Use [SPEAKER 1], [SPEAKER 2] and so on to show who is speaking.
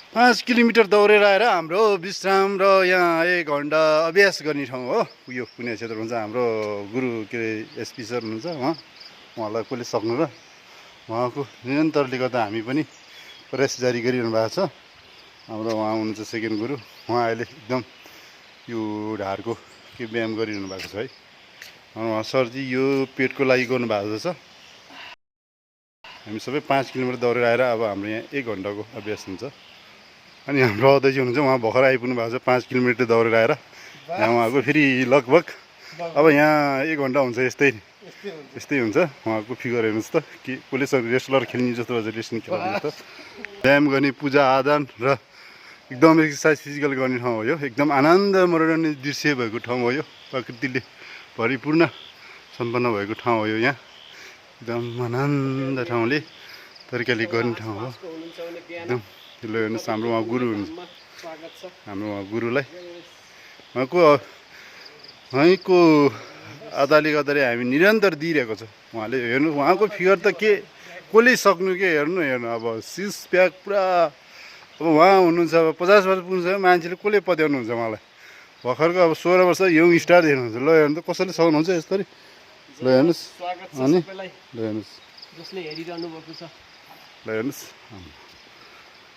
[SPEAKER 1] 5 kilometre दौडेर आएर हाम्रो विश्राम र यहाँ 1 घन्टा अभ्यास गर्ने ठाउँ हो यो पुण्य क्षेत्र हुन्छ। हाम्रो गुरु के अरे एसपी सर हुनुहुन्छ उहाँलाई कसले सक्नु र उहाँको निरन्तरले गर्दा हामी पनि प्रयास जारी गरिरहनु भएको छ। हाम्रो उहाँ हुनुहुन्छ सेकेन्ड गुरु, उहाँ अहिले एकदम यो ढाडको के व्यायाम गरिरहनु भएको छ है। उहाँ सरजी यो पेटको लागि गर्नुभएको छ। हामी सबै 5 किलोमिटर दौडेर आएर अब हाम्रो यहाँ 1 घन्टाको अभ्यास हुन्छ। अनि हाम्रो अध्यक्ष हुनुहुन्छ उहाँ भर्खर आइपुग्नु भएको छ 5 किलोमिटर दौडेर आएर। यहाँ उहाँको फेरि लगभग अब यहाँ 1 घन्टा हुन्छ यस्तै हुन्छ उहाँको फिगर हेर्नुहोस् त के कसले रेस्लर खेल्ने जस्तो रेस्लिङ खेल्ने त व्यायाम गर्ने पूजा आदान र एकदम एक्सर्साइज फिजिकल गर्ने ठाउँ हो यो। एकदम आनन्द मनोरञ्जन दृश्य भएको ठाउँ हो यो। प्रकृतिले परिपूर्ण सम्पन्न भएको ठाउँ हो यो। यहाँ एकदम आनन्द ठाउँले तरिकाले गर्ने ठाउँ हो एकदम। ल हेर्नुहोस् हाम्रो उहाँ गुरु हुनुहुन्छ, हाम्रो उहाँ गुरुलाई उहाँको आधारले गर्दाखेरि हामी निरन्तर दिइरहेको छ। उहाँले हेर्नु उहाँको फिगर त के कसले सक्नु के हेर्नु अब सिक्स प्याक पुरा। अब उहाँ हुनुहुन्छ अब 50 वर्ष पुग्छ मान्छेले कसले पत्याउनुहुन्छ उहाँलाई। भर्खरको अब 16 वर्ष यङ स्टार हेर्नुहुन्छ। ल हेर्नु त कसैले सक्नुहुन्छ यसरी। ल हेर्नुहोस् अनि ल हेर्नुहोस्, ल हेर्नुहोस्।